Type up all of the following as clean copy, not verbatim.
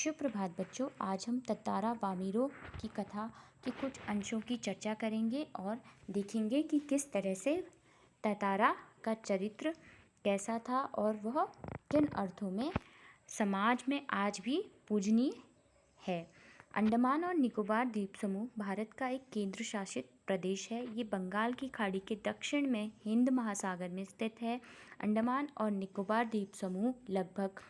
सुप्रभात बच्चों। आज हम ततारा वामीरो की कथा के कुछ अंशों की चर्चा करेंगे और देखेंगे कि किस तरह से ततारा का चरित्र कैसा था और वह किन अर्थों में समाज में आज भी पूजनीय है। अंडमान और निकोबार द्वीप समूह भारत का एक केंद्र शासित प्रदेश है। ये बंगाल की खाड़ी के दक्षिण में हिंद महासागर में स्थित है। अंडमान और निकोबार द्वीप समूह लगभग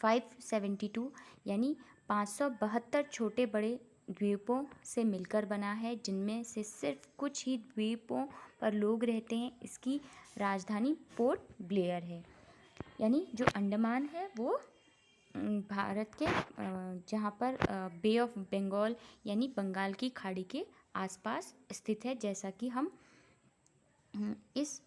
572 यानी 572 छोटे बड़े द्वीपों से मिलकर बना है, जिनमें से सिर्फ कुछ ही द्वीपों पर लोग रहते हैं। इसकी राजधानी पोर्ट ब्लेयर है। यानी जो अंडमान है वो भारत के जहाँ पर बे ऑफ बंगाल यानी बंगाल की खाड़ी के आसपास स्थित है, जैसा कि हम इस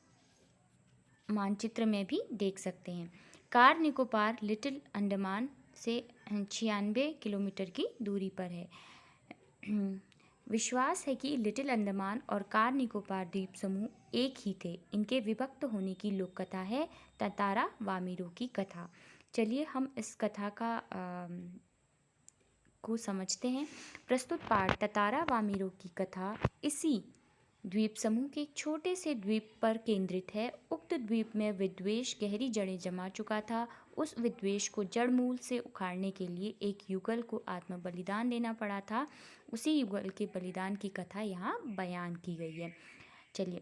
मानचित्र में भी देख सकते हैं। कार निकोबार लिटिल अंडमान से 96 किलोमीटर की दूरी पर है। विश्वास है कि लिटिल अंडमान और कार निकोबार द्वीप समूह एक ही थे। इनके विभक्त होने की लोक कथा है ततारा वामीरो की कथा। चलिए हम इस कथा को समझते हैं। प्रस्तुत पाठ ततारा वामीरो की कथा इसी द्वीप समूह के एक छोटे से द्वीप पर केंद्रित है। उक्त द्वीप में विद्वेष गहरी जड़ें जमा चुका था। उस विद्वेष को जड़ मूल से उखाड़ने के लिए एक युगल को आत्म बलिदान देना पड़ा था। उसी युगल के बलिदान की कथा यहाँ बयान की गई है। चलिए,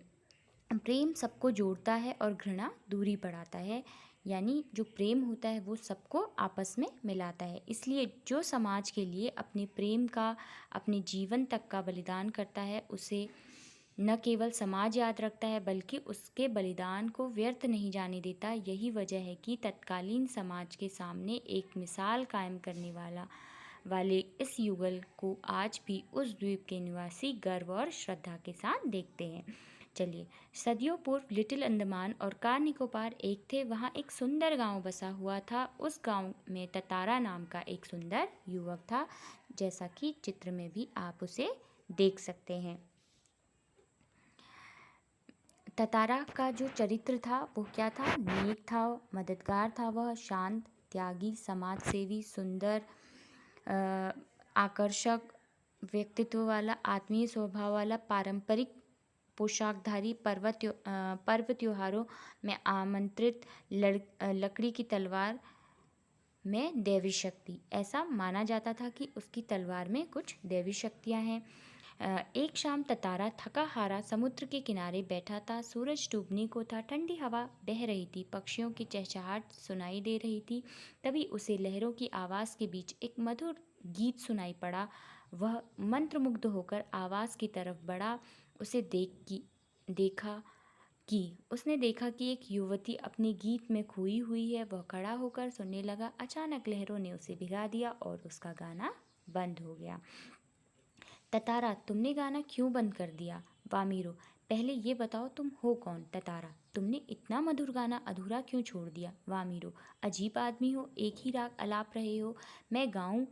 प्रेम सबको जोड़ता है और घृणा दूरी बढ़ाता है। यानी जो प्रेम होता है वो सबको आपस में मिलाता है। इसलिए जो समाज के लिए अपने प्रेम का, अपने जीवन तक का बलिदान करता है, उसे न केवल समाज याद रखता है बल्कि उसके बलिदान को व्यर्थ नहीं जाने देता। यही वजह है कि तत्कालीन समाज के सामने एक मिसाल कायम करने वाले इस युगल को आज भी उस द्वीप के निवासी गर्व और श्रद्धा के साथ देखते हैं। चलिए, सदियों पूर्व लिटिल अंडमान और कार निकोबार एक थे। वहाँ एक सुंदर गांव बसा हुआ था। उस गांव में ततारा नाम का एक सुंदर युवक था, जैसा कि चित्र में भी आप उसे देख सकते हैं। ततारा का जो चरित्र था वो क्या था? नेक था, मददगार था। वह शांत, त्यागी, समाज सेवी, सुंदर, आकर्षक व्यक्तित्व वाला, आत्मीय स्वभाव वाला, पारंपरिक पोशाकधारी, पर्व त्योहारों में आमंत्रित, लकड़ी की तलवार में दैवी शक्ति। ऐसा माना जाता था कि उसकी तलवार में कुछ दैवी शक्तियाँ हैं। एक शाम ततारा थका हारा समुद्र के किनारे बैठा था। सूरज डूबने को था, ठंडी हवा बह रही थी, पक्षियों की चहचहाट सुनाई दे रही थी। तभी उसे लहरों की आवाज़ के बीच एक मधुर गीत सुनाई पड़ा। वह मंत्रमुग्ध होकर आवाज़ की तरफ बढ़ा। उसने देखा कि एक युवती अपने गीत में खोई हुई है। वह खड़ा होकर सुनने लगा। अचानक लहरों ने उसे भिगा दिया और उसका गाना बंद हो गया। ततारा, तुमने गाना क्यों बंद कर दिया? वामीरो, पहले ये बताओ तुम हो कौन? ततारा, तुमने इतना मधुर गाना अधूरा क्यों छोड़ दिया? वामीरो, अजीब आदमी हो, एक ही राग अलाप रहे हो। मैं गाऊं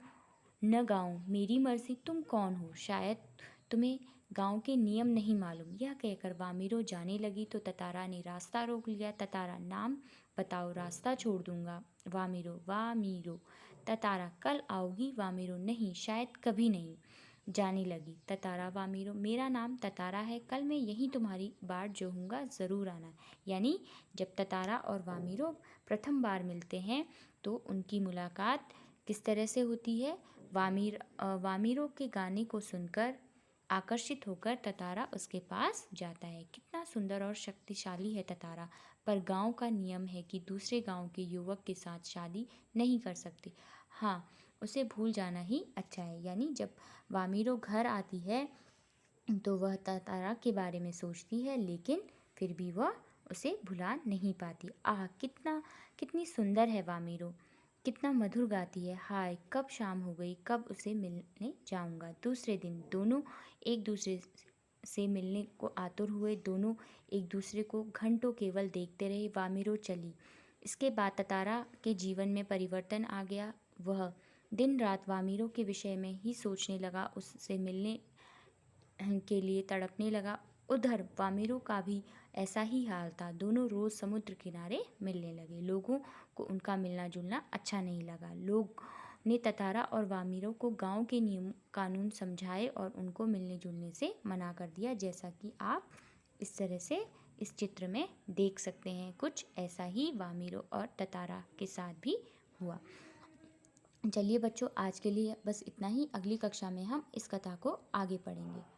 न गाऊं मेरी मर्जी। तुम कौन हो? शायद तुम्हें गांव के नियम नहीं मालूम। यह कहकर वामीरो जाने लगी तो ततारा ने रास्ता रोक लिया। ततारा, नाम बताओ, रास्ता छोड़ दूंगा। वामीरो, ततारा, कल आओगी? वामीरो, नहीं, शायद कभी नहीं। जाने लगी ततारा। वामीरो, मेरा नाम ततारा है, कल मैं यहीं तुम्हारी बाट जोहूँगा, ज़रूर आना। यानी जब ततारा और वामीरो प्रथम बार मिलते हैं तो उनकी मुलाकात किस तरह से होती है? वामीरो के गाने को सुनकर आकर्षित होकर ततारा उसके पास जाता है। कितना सुंदर और शक्तिशाली है ततारा, पर गांव का नियम है कि दूसरे गांव के युवक के साथ शादी नहीं कर सकते। हाँ, उसे भूल जाना ही अच्छा है। यानी जब वामीरो घर आती है तो वह ततारा के बारे में सोचती है, लेकिन फिर भी वह उसे भुला नहीं पाती। आह, कितनी सुंदर है वामीरो, कितना मधुर गाती है। हाय, कब शाम हो गई, कब उसे मिलने जाऊंगा। दूसरे दिन दोनों एक दूसरे से मिलने को आतुर हुए। दोनों एक दूसरे को घंटों केवल देखते रहे। वामीरो चली। इसके बाद ततारा के जीवन में परिवर्तन आ गया। वह दिन रात वामीरो के विषय में ही सोचने लगा, उससे मिलने के लिए तड़पने लगा। उधर वामीरो का भी ऐसा ही हाल था। दोनों रोज समुद्र किनारे मिलने लगे। लोगों को उनका मिलना जुलना अच्छा नहीं लगा। ने ततारा और वामिरों को गांव के नियम कानून समझाए और उनको मिलने जुलने से मना कर दिया, जैसा कि आप इस तरह से इस चित्र में देख सकते हैं। कुछ ऐसा ही वामिरों और ततारा के साथ भी हुआ। चलिए बच्चों, आज के लिए बस इतना ही। अगली कक्षा में हम इस कथा को आगे पढ़ेंगे।